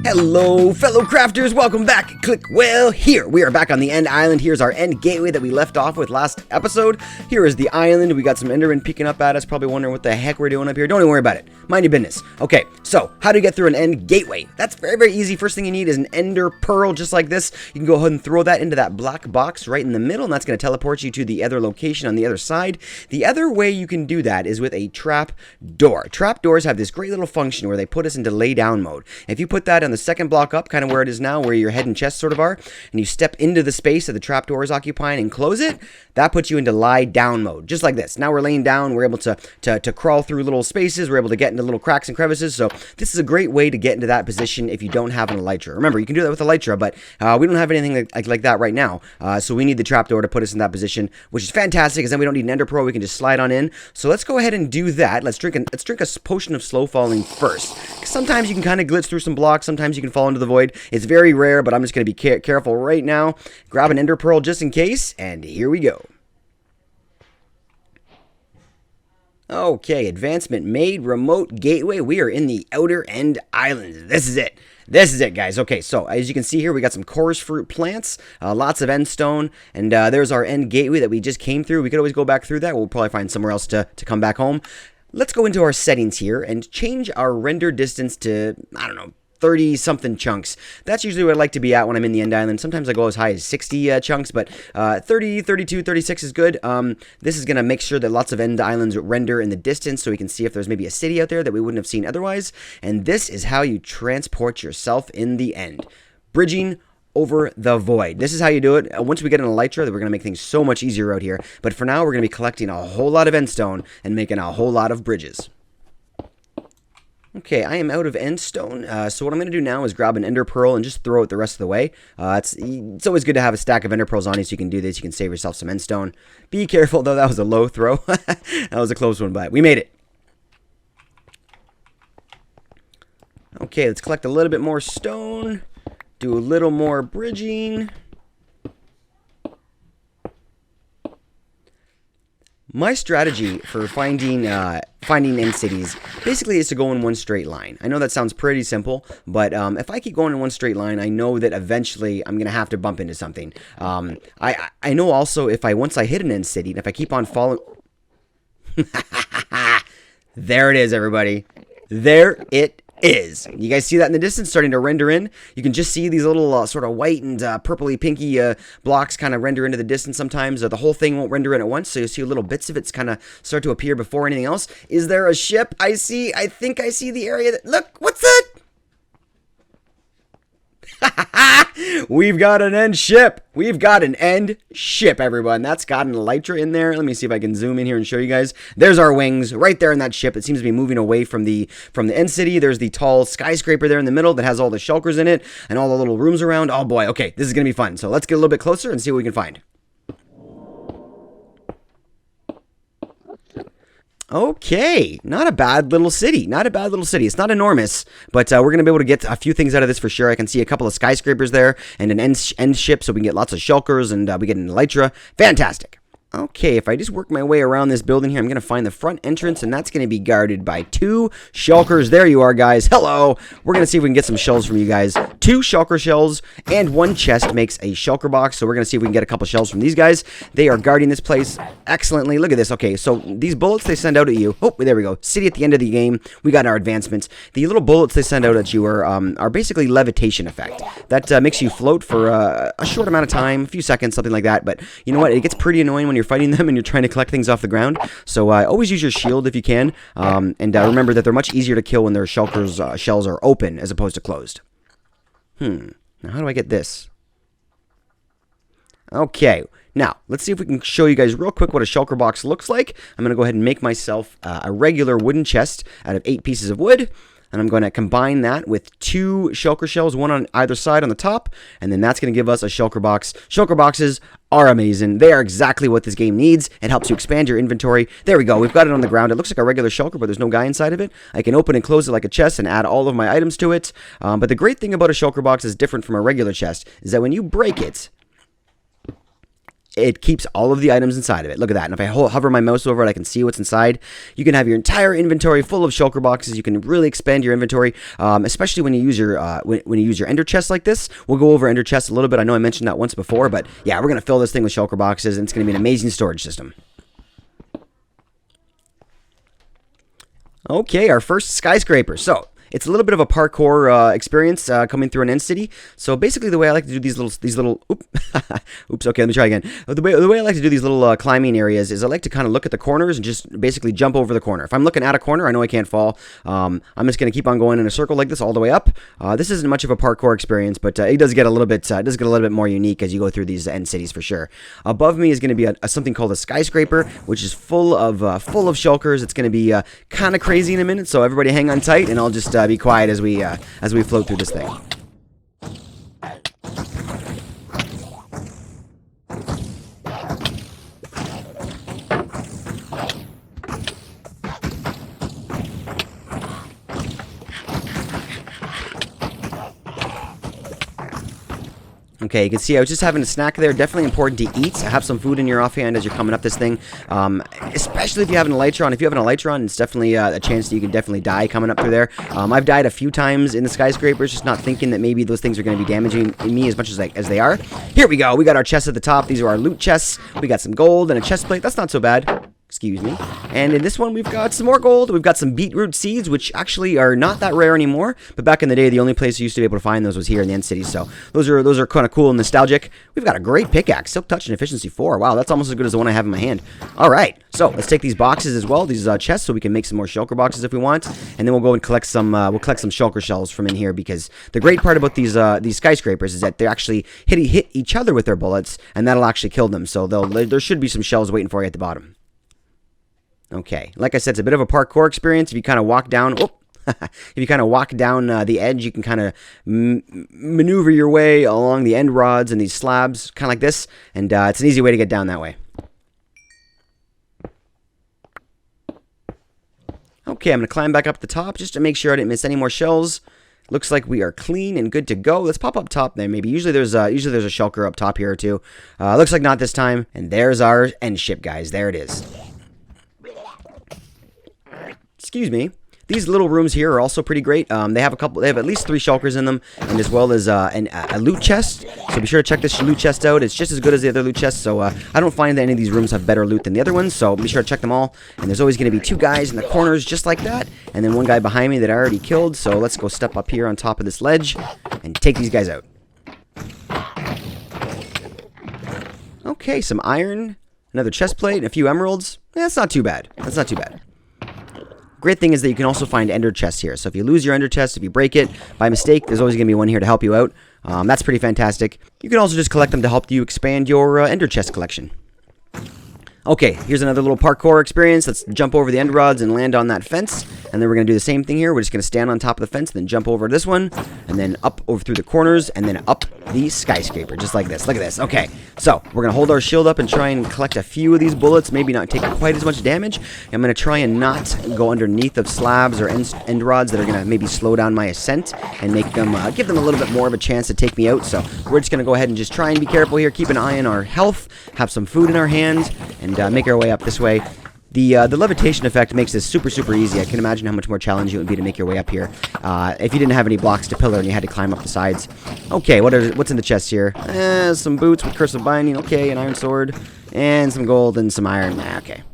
Hello, fellow crafters. Welcome back. Clickwell here. We are back on the end island. Here's our end gateway that we left off with last episode. Here is the island. We got some endermen peeking up at us, probably wondering what the heck we're doing up here. Don't even worry about it. Mind your business. Okay, so how do you get through an end gateway? That's very, very easy. First thing you need is an ender pearl just like this. You can go ahead and throw that into that black box right in the middle, and that's going to teleport you to the other location on the other side. The other way you can do that is with a trap door. Trap doors have this great little function where they put us into lay down mode. If you put that on the second block up, kind of where it is now, where your head and chest sort of are, and you step into the space that the trapdoor is occupying and close it, that puts you into lie down mode, just like this. Now we're laying down, we're able to crawl through little spaces, we're able to get into little cracks and crevices, so this is a great way to get into that position if you don't have an elytra. Remember, you can do that with elytra, but we don't have anything like that right now, so we need the trapdoor to put us in that position, which is fantastic, because then we don't need an ender pearl, we can just slide on in. So let's go ahead and do that. Let's drink a potion of slow falling first, because sometimes you can kind of glitch through some blocks, sometimes you can fall into the void. It's very rare, but I'm just going to be careful right now. Grab an ender pearl just in case, and here we go. Okay, advancement made, remote gateway. We are in the outer end island. This is it. This is it, guys. Okay, so as you can see here, we got some chorus fruit plants, lots of end stone, and there's our end gateway that we just came through. We could always go back through that. We'll probably find somewhere else to come back home. Let's go into our settings here and change our render distance to, I don't know, 30-something chunks. That's usually what I like to be at when I'm in the end island. Sometimes I go as high as 60 chunks, but 30, 32, 36 is good. This is going to make sure that lots of end islands render in the distance so we can see if there's maybe a city out there that we wouldn't have seen otherwise. And this is how you transport yourself in the end. Bridging over the void. This is how you do it. Once we get an elytra, we're going to make things so much easier out here. But for now, we're going to be collecting a whole lot of end stone and making a whole lot of bridges. Okay, I am out of end stone, so what I'm going to do now is grab an ender pearl and just throw it the rest of the way. It's always good to have a stack of ender pearls on you so you can do this. You can save yourself some end stone. Be careful, though. That was a low throw. That was a close one, but we made it. Okay, let's collect a little bit more stone. Do a little more bridging. My strategy for finding end cities basically is to go in one straight line. I know that sounds pretty simple, but if I keep going in one straight line, I know that eventually I'm going to have to bump into something. I know also once I hit an end city, and if I keep on following... There it is, everybody. There it is. You guys see that in the distance starting to render in? You can just see these little sort of white and purpley pinky blocks kind of render into the distance sometimes. The whole thing won't render in at once, so you'll see little bits of it's kind of start to appear before anything else. Is there a ship? I think I see the area that... Look, what's that? We've got an end ship. We've got an end ship, everyone. That's got an elytra in there. Let me see if I can zoom in here and show you guys. There's our wings right there in that ship. It seems to be moving away from the end city. There's the tall skyscraper there in the middle that has all the shulkers in it and all the little rooms around. Oh boy, okay, this is gonna be fun. So let's get a little bit closer and see what we can find. Okay, not a bad little city. Not a bad little city. It's not enormous, but we're going to be able to get a few things out of this for sure. I can see a couple of skyscrapers there and an end ship, so we can get lots of shulkers, and we get an elytra. Fantastic. Okay, if I just work my way around this building here, I'm going to find the front entrance, and that's going to be guarded by 2 shulkers. There you are, guys. Hello. We're going to see if we can get some shells from you guys. 2 shulker shells and 1 chest makes a shulker box, so we're going to see if we can get a couple shells from these guys. They are guarding this place excellently. Look at this. Okay, so these bullets they send out at you. Oh, there we go. City at the end of the game. We got our advancements. The little bullets they send out at you are basically levitation effect. That makes you float for a short amount of time, a few seconds, something like that. But you know what? It gets pretty annoying when you're fighting them and you're trying to collect things off the ground. So always use your shield if you can. And remember that they're much easier to kill when their shulkers shells are open as opposed to closed. Now how do I get this? Okay. Now, let's see if we can show you guys real quick what a shulker box looks like. I'm going to go ahead and make myself a regular wooden chest out of 8 pieces of wood. And I'm going to combine that with 2 shulker shells, one on either side on the top, and then that's going to give us a shulker box. Shulker boxes are amazing. They are exactly what this game needs. It helps you expand your inventory. There we go. We've got it on the ground. It looks like a regular shulker, but there's no guy inside of it. I can open and close it like a chest and add all of my items to it. But the great thing about a shulker box is different from a regular chest, is that when you break it, it keeps all of the items inside of it. Look at that. And if I hover my mouse over it, I can see what's inside. You can have your entire inventory full of shulker boxes. You can really expand your inventory, especially when you use your when you use your ender chest like this. We'll go over ender chests a little bit. I know I mentioned that once before, but yeah, we're going to fill this thing with shulker boxes, and it's going to be an amazing storage system. Okay, our first skyscraper. So it's a little bit of a parkour experience coming through an end city. So basically, the way I like to do these little, oops, okay, let me try again. The way I like to do these little climbing areas is I like to kind of look at the corners and just basically jump over the corner. If I'm looking at a corner, I know I can't fall. I'm just going to keep on going in a circle like this all the way up. This isn't much of a parkour experience, but it does get a little bit more unique as you go through these end cities for sure. Above me is going to be something called a skyscraper, which is full of shulkers. It's going to be kind of crazy in a minute, so everybody hang on tight, and I'll just be quiet as we float through this thing. Okay, you can see I was just having a snack there. Definitely important to eat. Have some food in your offhand as you're coming up this thing. Especially if you have an Elytra on. If you have an Elytra on, it's definitely a chance that you can definitely die coming up through there. I've died a few times in the skyscrapers, just not thinking that maybe those things are going to be damaging me as much as they are. Here we go. We got our chests at the top. These are our loot chests. We got some gold and a chest plate. That's not so bad. Excuse me. And in this one, we've got some more gold. We've got some beetroot seeds, which actually are not that rare anymore. But back in the day, the only place you used to be able to find those was here in the end city. So those are kind of cool and nostalgic. We've got a great pickaxe, silk touch and efficiency 4. Wow, that's almost as good as the one I have in my hand. All right, so let's take these boxes as well, these chests, so we can make some more shulker boxes if we want. And then we'll go and collect some. We'll collect some shulker shells from in here, because the great part about these skyscrapers is that they actually hit each other with their bullets, and that'll actually kill them. So there should be some shells waiting for you at the bottom. Okay, like I said, it's a bit of a parkour experience. If you kind of walk down, if you kind of walk down the edge, you can kind of maneuver your way along the end rods and these slabs, kind of like this, and it's an easy way to get down that way. Okay, I'm going to climb back up the top just to make sure I didn't miss any more shells. Looks like we are clean and good to go. Let's pop up top there. Maybe usually there's a shulker up top here or two. Looks like not this time. And there's our end ship, guys. There it is. Excuse me. These little rooms here are also pretty great. They have at least 3 shulkers in them, and as well as a loot chest. So be sure to check this loot chest out. It's just as good as the other loot chests. So I don't find that any of these rooms have better loot than the other ones. So be sure to check them all. And there's always going to be 2 guys in the corners just like that, and then 1 guy behind me that I already killed. So let's go step up here on top of this ledge and take these guys out. Okay, some iron, another chest plate, and a few emeralds. That's not too bad. That's not too bad. Great thing is that you can also find ender chests here. So if you lose your ender chest, if you break it by mistake, there's always going to be one here to help you out. That's pretty fantastic. You can also just collect them to help you expand your ender chest collection. Okay, here's another little parkour experience. Let's jump over the end rods and land on that fence. And then we're going to do the same thing here. We're just going to stand on top of the fence, then jump over this one, and then up over through the corners, and then up the skyscraper, just like this. Look at this. Okay, so we're going to hold our shield up and try and collect a few of these bullets, maybe not take quite as much damage. I'm going to try and not go underneath of slabs or end rods that are going to maybe slow down my ascent and make them, give them a little bit more of a chance to take me out. So we're just going to go ahead and just try and be careful here, keep an eye on our health, have some food in our hands, and make our way up this way. The levitation effect makes this super, super easy. I can imagine how much more challenging it would be to make your way up here if you didn't have any blocks to pillar and you had to climb up the sides. Okay, what's in the chest here? Some boots with cursive binding. Okay, an iron sword. And some gold and some iron. Okay.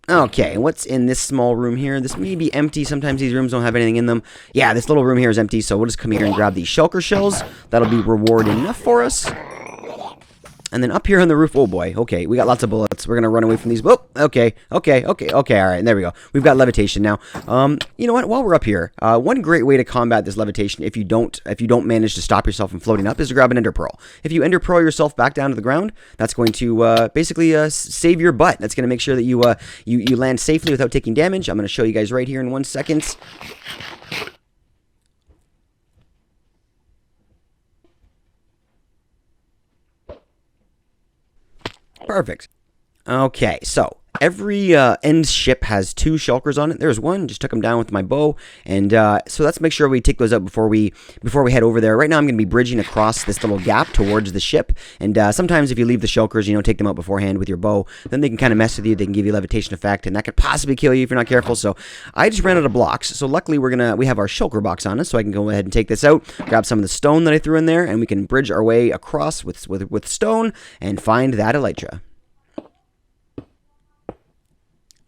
Okay, what's in this small room here? This may be empty. Sometimes these rooms don't have anything in them. Yeah, this little room here is empty, so we'll just come here and grab these shulker shells. That'll be reward enough for us. And then up here on the roof, oh boy, okay, we got lots of bullets. We're going to run away from these. Oh, okay, all right, and there we go. We've got levitation now. You know what, while we're up here, one great way to combat this levitation, if you don't manage to stop yourself from floating up, is to grab an ender pearl. If you ender pearl yourself back down to the ground, that's going to basically save your butt. That's going to make sure that you land safely without taking damage. I'm going to show you guys right here in 1 second. Perfect. Okay, so Every end ship has 2 shulkers on it. There's one, just took them down with my bow, and so let's make sure we take those out before we head over there. Right now I'm going to be bridging across this little gap towards the ship, and sometimes if you leave the shulkers, take them out beforehand with your bow, then they can kind of mess with you. They can give you levitation effect, and that could possibly kill you if you're not careful. So I just ran out of blocks, so luckily we have our Shulker Box on us, so I can go ahead and take this out, grab some of the stone that I threw in there, and we can bridge our way across with stone and find that elytra.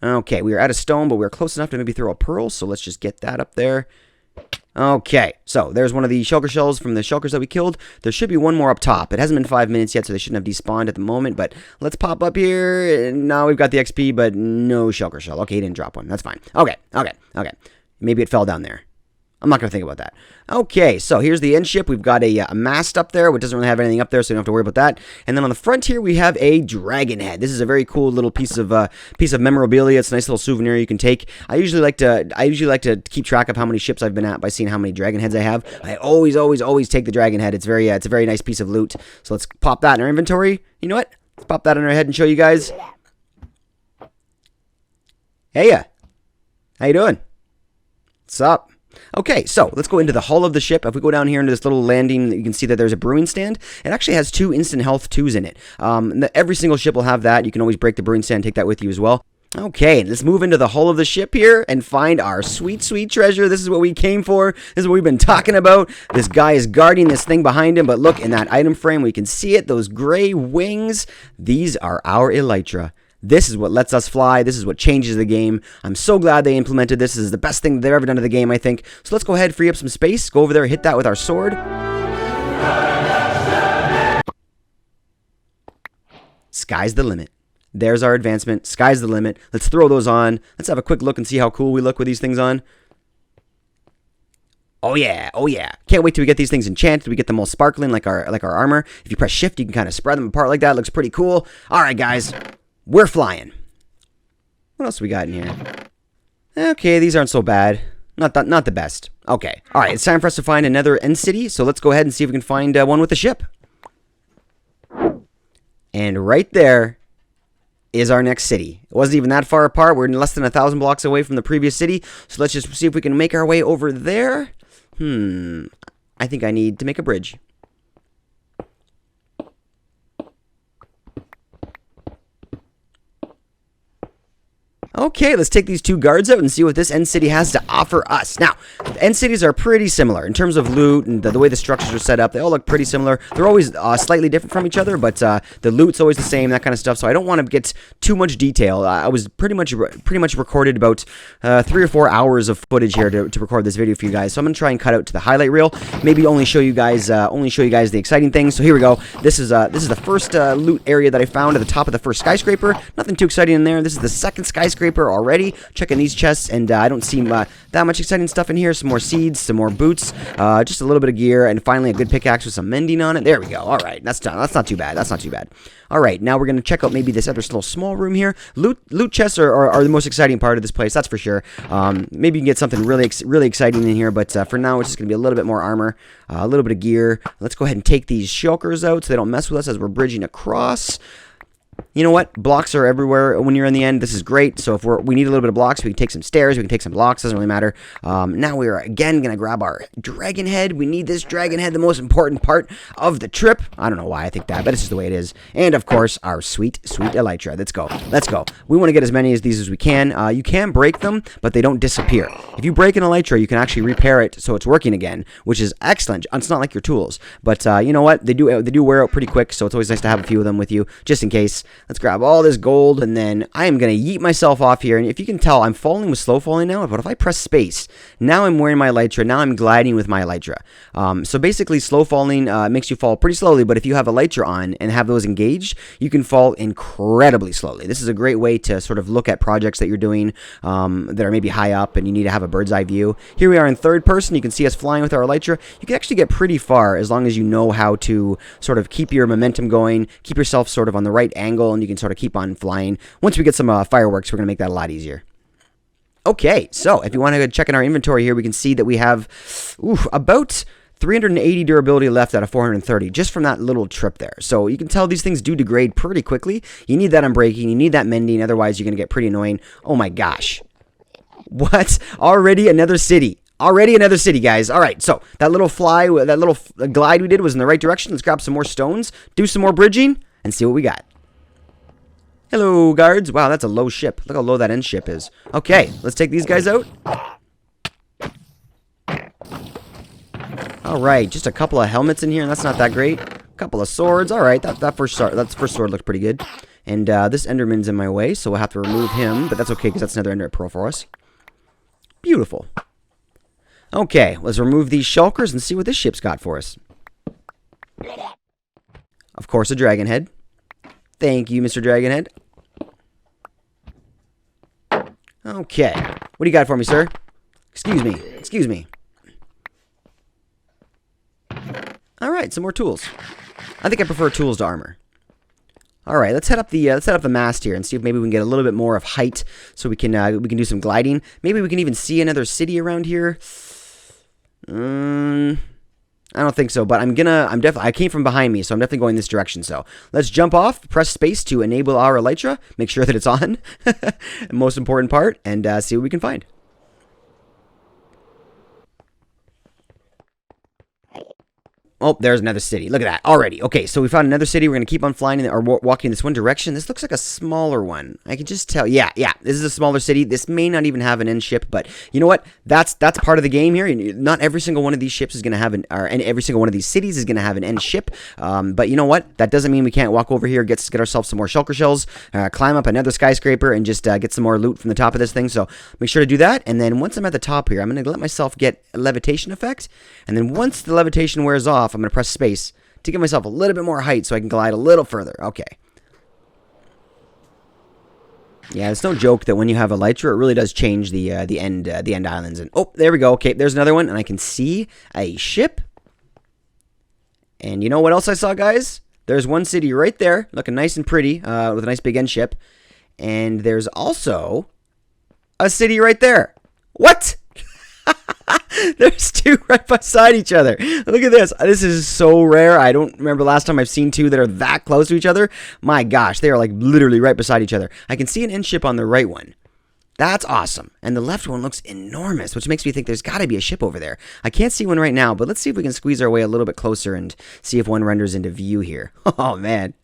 Okay, we are out of stone, but we're close enough to maybe throw a pearl, so let's just get that up there. Okay, so there's one of the shulker shells from the shulkers that we killed. There should be one more up top. It hasn't been 5 minutes yet, so they shouldn't have despawned at the moment, but let's pop up here. Now we've got the XP, but no shulker shell. Okay, he didn't drop one. That's fine. Okay. Maybe it fell down there. I'm not going to think about that. Okay, so here's the end ship. We've got a mast up there, which doesn't really have anything up there, so you don't have to worry about that. And then on the front here, we have a dragon head. This is a very cool little piece of memorabilia. It's a nice little souvenir you can take. I usually like to keep track of how many ships I've been at by seeing how many dragon heads I have. I always take the dragon head. It's a very nice piece of loot. So let's pop that in our inventory. You know what? Let's pop that in our head and show you guys. Hey, how you doing? What's up? Okay, so let's go into the hull of the ship. If we go down here into this little landing, you can see that there's a brewing stand. It actually has 2 instant health 2s in it. Every single ship will have that. You can always break the brewing stand, take that with you as well. Okay, let's move into the hull of the ship here and find our sweet, sweet treasure. This is what we came for. This is what we've been talking about. This guy is guarding this thing behind him, but look, in that item frame, we can see it, those gray wings. These are our elytra. This is what lets us fly. This is what changes the game. I'm so glad they implemented this. This is the best thing they've ever done to the game, I think. So let's go ahead, free up some space, go over there, hit that with our sword. Sky's the limit. There's our advancement. Sky's the limit. Let's throw those on. Let's have a quick look and see how cool we look with these things on. Oh yeah, oh yeah. Can't wait till we get these things enchanted. We get them all sparkling like our armor. If you press shift, you can kind of spread them apart like that. It looks pretty cool. All right, guys. We're flying. What else we got in here? Okay, these aren't so bad. Not the best. Okay. All right, it's time for us to find another end city. So let's go ahead and see if we can find one with a ship. And right there is our next city. It wasn't even that far apart. We're less than 1,000 blocks away from the previous city. So let's just see if we can make our way over there. I think I need to make a bridge. Okay, let's take these 2 guards out and see what this end city has to offer us. Now, the end cities are pretty similar in terms of loot and the way the structures are set up. They all look pretty similar. They're always slightly different from each other, but the loot's always the same, that kind of stuff. So I don't want to get too much detail. I was pretty much recorded about 3 or 4 hours of footage here to record this video for you guys. So I'm gonna try and cut out to the highlight reel. Maybe only show you guys the exciting things. So here we go. This is the first loot area that I found at the top of the first skyscraper. Nothing too exciting in there. This is the second skyscraper already. Checking these chests, and I don't see that much exciting stuff in here. Some more seeds, some more boots, just a little bit of gear, and finally a good pickaxe with some mending on it. There we go. All right, that's done. That's not too bad. All right, now we're going to check out maybe this other little small room here. Loot chests are the most exciting part of this place, that's for sure. Maybe you can get something really exciting in here, but for now it's just going to be a little bit more armor, a little bit of gear. Let's go ahead and take these shulkers out so they don't mess with us as we're bridging across. You know what? Blocks are everywhere when you're in the end. This is great. So if we need a little bit of blocks, we can take some stairs, we can take some blocks, doesn't really matter. Now we are again going to grab our dragon head. We need this dragon head, the most important part of the trip. I don't know why I think that, but it's just the way it is. And of course, our sweet, sweet elytra. Let's go. We want to get as many of these as we can. You can break them, but they don't disappear. If you break an elytra, you can actually repair it so it's working again, which is excellent. It's not like your tools, but you know what? They do wear out pretty quick, so it's always nice to have a few of them with you, just in case. Let's grab all this gold, and then I am going to yeet myself off here. And if you can tell, I'm falling with slow falling now, but if I press space, now I'm wearing my elytra, now I'm gliding with my elytra. So basically, slow falling makes you fall pretty slowly, but if you have elytra on and have those engaged, you can fall incredibly slowly. This is a great way to sort of look at projects that you're doing that are maybe high up, and you need to have a bird's eye view. Here we are in third person. You can see us flying with our elytra. You can actually get pretty far as long as you know how to sort of keep your momentum going, keep yourself sort of on the right angle, and you can sort of keep on flying. Once we get some fireworks, we're going to make that a lot easier. Okay, so if you want to check in our inventory here, we can see that we have about 380 durability left out of 430 just from that little trip there. So you can tell these things do degrade pretty quickly. You need that unbreaking, you need that mending, otherwise you're going to get pretty annoying. Oh my gosh. What? Already another city. Already another city, guys. All right, so that little glide we did was in the right direction. Let's grab some more stones, do some more bridging, and see what we got. Hello, guards. Wow, that's a low ship. Look how low that end ship is. Okay, let's take these guys out. All right, just a couple of helmets in here, and that's not that great. A couple of swords. All right, that first sword looked pretty good. And this Enderman's in my way, so we'll have to remove him, but that's okay because that's another Ender Pearl for us. Beautiful. Okay, let's remove these shulkers and see what this ship's got for us. Of course, a dragon head. Thank you, Mr. Dragonhead. Okay, what do you got for me, sir? Excuse me. Excuse me. All right, some more tools. I think I prefer tools to armor. All right, let's head up the mast here and see if maybe we can get a little bit more of height, so we can do some gliding. Maybe we can even see another city around here. I don't think so, but I came from behind me, so I'm definitely going this direction. So let's jump off, press space to enable our Elytra, make sure that it's on, most important part, and see what we can find. Oh, there's another city. Look at that already. Okay, so we found another city. We're going to keep on flying or walking in this one direction. This looks like a smaller one. I can just tell. Yeah, this is a smaller city. This may not even have an end ship, but you know what? That's part of the game here. Not every single one of these ships is going to have and every single one of these cities is going to have an end ship. But you know what? That doesn't mean we can't walk over here, get ourselves some more shulker shells, climb up another skyscraper, and just get some more loot from the top of this thing. So make sure to do that. And then once I'm at the top here, I'm going to let myself get a levitation effect. And then once the levitation wears off, I'm going to press space to give myself a little bit more height so I can glide a little further. Okay. Yeah, it's no joke that when you have Elytra, it really does change the end islands. And oh, there we go. Okay, there's another one, and I can see a ship. And you know what else I saw, guys? There's one city right there, looking nice and pretty, with a nice big end ship. And there's also a city right there. What? There's two right beside each other. Look at this. This is so rare. I don't remember last time I've seen two that are that close to each other. My gosh, they are like literally right beside each other. I can see an end ship on the right one. That's awesome. And the left one looks enormous, which makes me think there's got to be a ship over there. I can't see one right now, but let's see if we can squeeze our way a little bit closer and see if one renders into view here. Oh, man.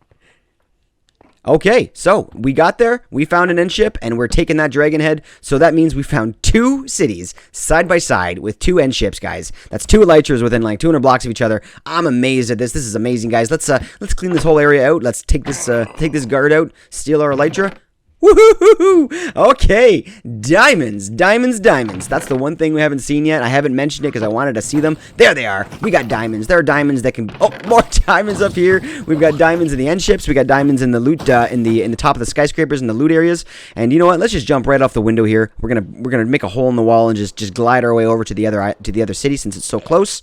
Okay, so we got there, we found an end ship, and we're taking that dragon head, so that means we found two cities side by side with two end ships, guys. That's two Elytras within like 200 blocks of each other. I'm amazed at this. This is amazing, guys. Let's clean this whole area out. Let's take this guard out, steal our Elytra. Woohoo! Okay, diamonds. That's the one thing we haven't seen yet. I haven't mentioned it because I wanted to see them. There they are. We got diamonds. There are diamonds that can. Oh, more diamonds up here. We've got diamonds in the end ships. We got diamonds in the loot, in the top of the skyscrapers in the loot areas. And you know what? Let's just jump right off the window here. We're gonna make a hole in the wall and just glide our way over to the other city since it's so close.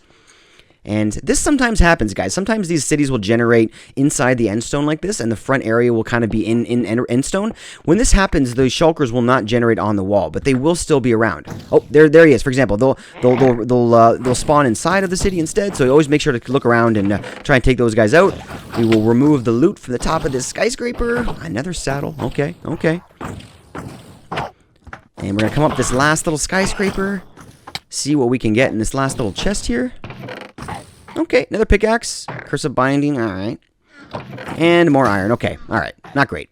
And this sometimes happens, guys. Sometimes these cities will generate inside the end stone like this, and the front area will kind of be in end stone. When this happens, those shulkers will not generate on the wall, but they will still be around. Oh, there he is. For example, they'll spawn inside of the city instead. So always make sure to look around and try and take those guys out. We will remove the loot from the top of this skyscraper. Another saddle. Okay. And we're gonna come up this last little skyscraper. See what we can get in this last little chest here. Okay, another pickaxe. Curse of binding. All right. And more iron. Okay. All right. Not great.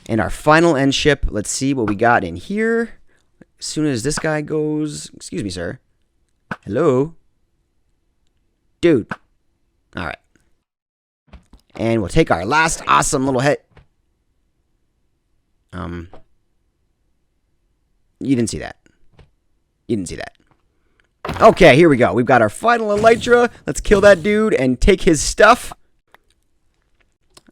And our final end ship. Let's see what we got in here. As soon as this guy goes... Excuse me, sir. Hello? Dude. All right. And we'll take our last awesome little head. You didn't see that. You didn't see that. Okay, here we go. We've got our final Elytra. Let's kill that dude and take his stuff.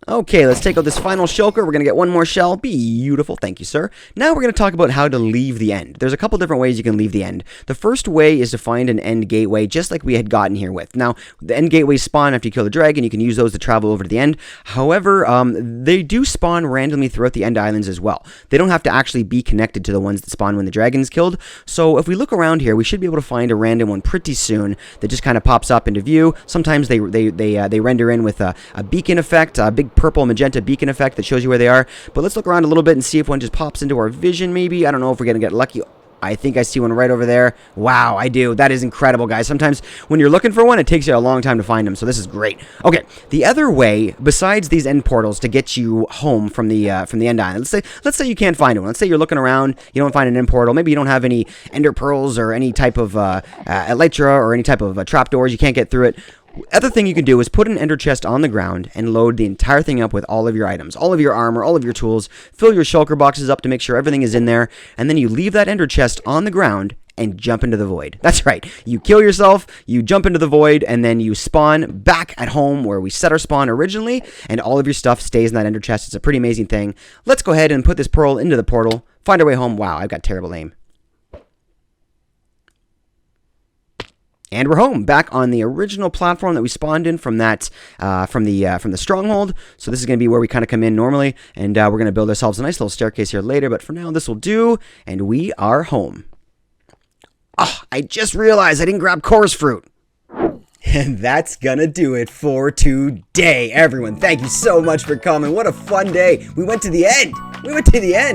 Okay, let's take out this final shulker. We're going to get one more shell. Beautiful. Thank you, sir. Now we're going to talk about how to leave the end. There's a couple different ways you can leave the end. The first way is to find an end gateway, just like we had gotten here with. Now, the end gateways spawn after you kill the dragon. You can use those to travel over to the end. However, they do spawn randomly throughout the end islands as well. They don't have to actually be connected to the ones that spawn when the dragon's killed. So if we look around here, we should be able to find a random one pretty soon that just kind of pops up into view. Sometimes they render in with a beacon effect, a big purple magenta beacon effect that shows you where they are. But let's look around a little bit and see if one just pops into our vision maybe. I don't know if we're going to get lucky. I think I see one right over there. Wow, I do. That is incredible, guys. Sometimes when you're looking for one, it takes you a long time to find them, so this is great. Okay, the other way, besides these end portals to get you home from the end island, let's say you can't find one. Let's say you're looking around, you don't find an end portal. Maybe you don't have any ender pearls or any type of elytra or any type of trapdoors. You can't get through it. Other thing you can do is put an ender chest on the ground and load the entire thing up with all of your items, all of your armor, all of your tools, fill your shulker boxes up to make sure everything is in there, and then you leave that ender chest on the ground and jump into the void. That's right. You kill yourself, you jump into the void, and then you spawn back at home where we set our spawn originally, and all of your stuff stays in that ender chest. It's a pretty amazing thing. Let's go ahead and put this pearl into the portal, find our way home. Wow, I've got terrible aim. And we're home, back on the original platform that we spawned in from that, from the stronghold. So this is going to be where we kind of come in normally, and we're going to build ourselves a nice little staircase here later. But for now, this will do, and we are home. Oh, I just realized I didn't grab chorus fruit. And that's gonna do it for today, everyone. Thank you so much for coming. What a fun day. We went to the end.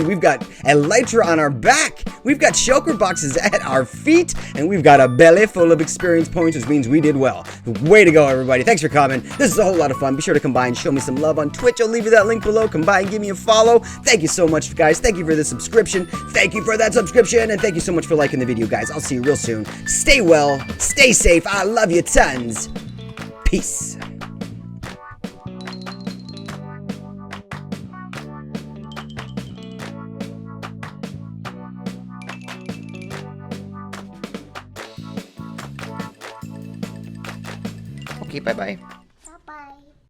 We've got Elytra on our back. We've got shulker boxes at our feet. And we've got a belly full of experience points, which means we did well. Way to go, everybody. Thanks for coming. This is a whole lot of fun. Be sure to come by and show me some love on Twitch. I'll leave you that link below. Come by and give me a follow. Thank you so much, guys. Thank you for the subscription. Thank you for that subscription. And thank you so much for liking the video, guys. I'll see you real soon. Stay well. Stay safe. I love you tons. Peace. Okay, bye-bye.